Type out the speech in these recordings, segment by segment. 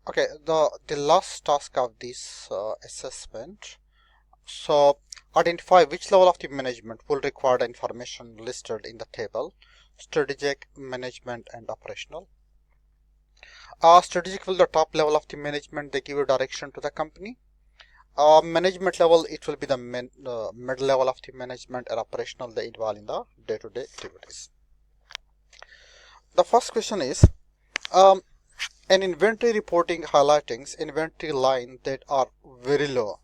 Okay, the last task of this assessment. So identify which level of the management will require the information listed in the table: strategic, management, and operational. Strategic will the top level of the management, they give you direction to the company. Management level, it will be the mid level of the management, and operational, they involve in the day-to-day activities. The first question is um, an inventory reporting highlighting inventory line that are very low.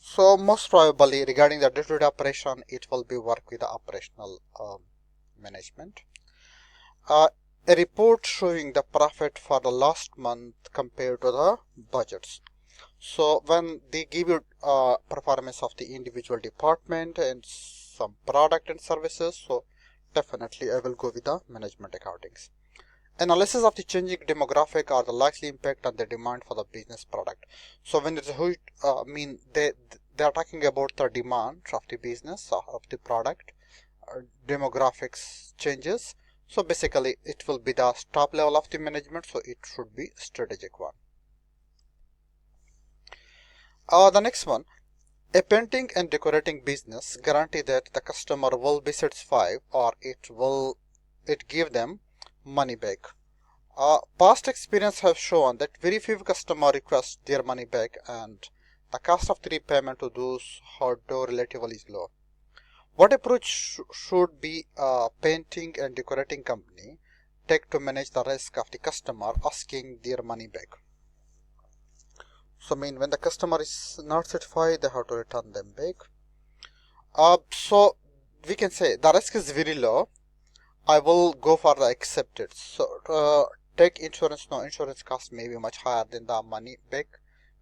So most probably regarding the day-to-day operation, it will be work with the operational management. A report showing the profit for the last month compared to the budgets. So when they give you performance of the individual department and some product and services, so definitely I will go with the management accountings. Analysis of the changing demographic or the likely impact on the demand for the business product. So when there's a huge, they are talking about the demand of the business or of the product, demographics changes. So basically it will be the top level of the management, so it should be strategic one. The next one, a painting and decorating business guarantee that the customer will be satisfied or it give them money back. Past experience have shown that very few customers request their money back, and the cost of the repayment to those who do relatively is low. What approach should be a painting and decorating company take to manage the risk of the customer asking their money back? So when the customer is not satisfied, they have to return them back. So we can say the risk is very low. I will go for the accepted. So take insurance. No, insurance cost may be much higher than the money back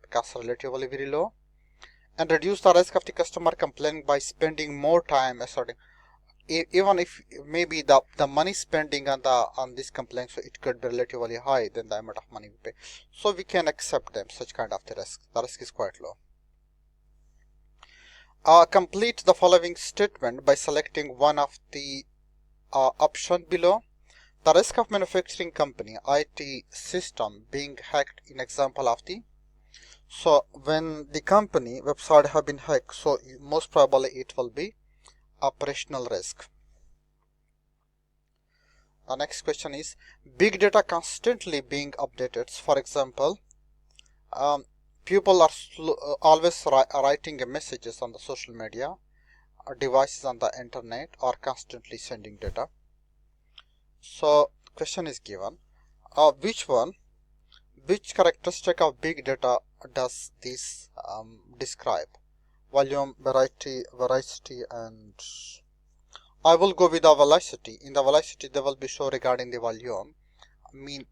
because relatively very low. And reduce the risk of the customer complaining by spending more time asserting. Even if maybe the money spending on this complaint, so it could be relatively high than the amount of money we pay. So we can accept them such kind of the risk. The risk is quite low. Complete the following statement by selecting one of the option below. The risk of manufacturing company IT system being hacked in example of the. So when the company website have been hacked, so most probably it will be operational risk. The next question is big data constantly being updated. For example, people are always writing messages on the social media, or devices on the internet are constantly sending data. So question is given, which characteristic of big data does this describe? Volume, veracity, and I will go with the velocity. In the velocity, they will be shown regarding the volume. We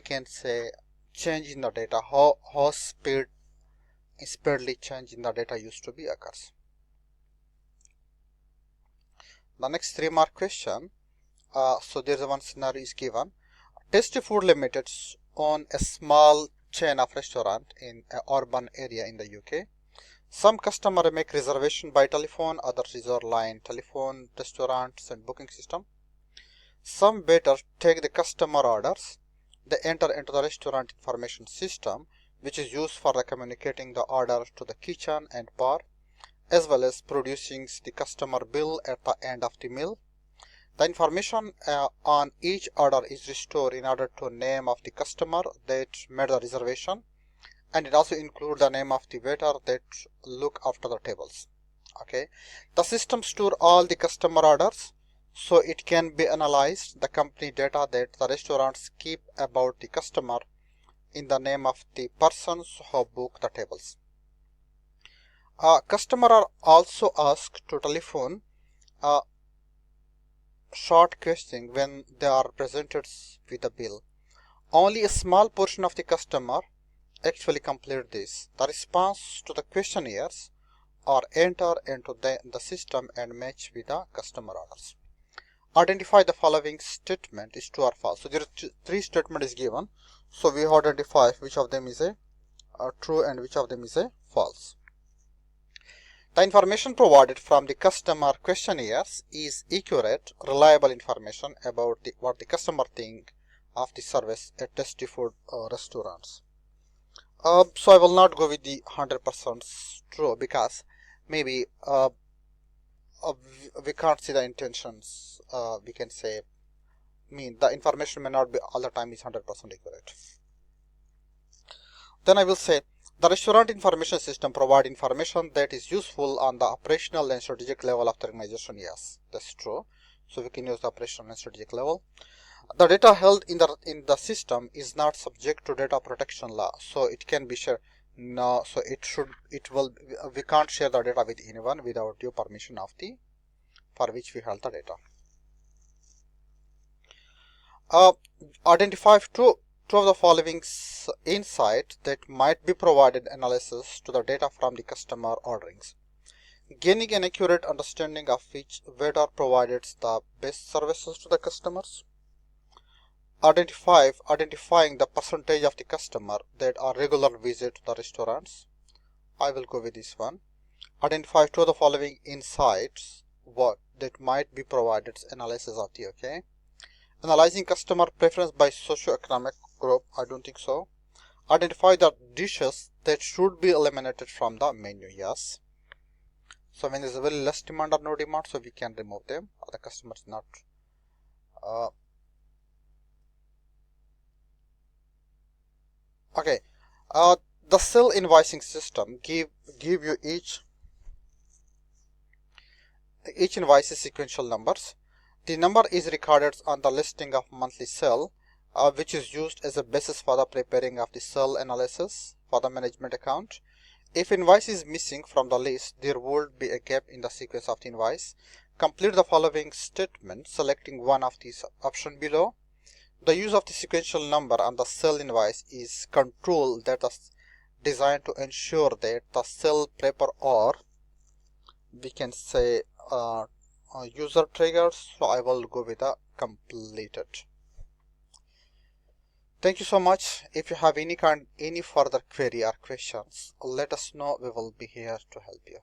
can say change in the data, how speedily change in the data used to be occurs. The next 3-mark question. So there's one scenario is given. Tasty Food Limited own a small chain of restaurant in an urban area in the UK. Some customers make reservation by telephone, others use online telephone, restaurants and booking system. Some waiters take the customer orders. They enter into the restaurant information system, which is used for communicating the order to the kitchen and bar, as well as producing the customer bill at the end of the meal. The information on each order is restored in order to name of the customer that made the reservation, and it also includes the name of the waiter that look after the tables. Okay, the system store all the customer orders, so it can be analyzed the company data that the restaurants keep about the customer in the name of the persons who book the tables. Customer are also asked to telephone short question when they are presented with a bill. Only a small portion of the customer actually complete this. The response to the questionnaires are entered into the system and match with the customer orders. Identify the following statement is true or false. So there are 3 statement is given. So we identify which of them is a true and which of them is a false. The information provided from the customer questionnaires is accurate, reliable information about what the customer think of the service at tasty food restaurants. So I will not go with the 100% true, because maybe we can't see the intentions. We can say, mean the information may not be all the time is 100% accurate. Then I will say the restaurant information system provide information that is useful on the operational and strategic level of the organization. Yes, that's true. So we can use the operational and strategic level. The data held in the system is not subject to data protection law, so it can be shared. No, so it will, we can't share the data with anyone without due permission of the for which we held the data. Uh, Identify two of the following insights that might be provided analysis to the data from the customer orderings. Gaining an accurate understanding of which vendor provides the best services to the customers. Identifying the percentage of the customer that are regular visit to the restaurants. I will go with this one. Identify two of the following insights what that might be provided analysis of the, okay. Analyzing customer preference by socioeconomic group. I don't think so. Identify the dishes that should be eliminated from the menu. Yes. So when there is a very less demand or no demand, so we can remove them. The customer is not. Okay. The cell invoicing system give you each invoice sequential numbers. The number is recorded on the listing of monthly sale, which is used as a basis for the preparing of the sale analysis for the management account. If invoice is missing from the list, there would be a gap in the sequence of the invoice. Complete the following statement, selecting one of these options below. The use of the sequential number on the sale invoice is control that is designed to ensure that the sale prepper, or we can say user triggers. So I will go with the completed. Thank you so much. If you have any further query or questions, let us know. We will be here to help you.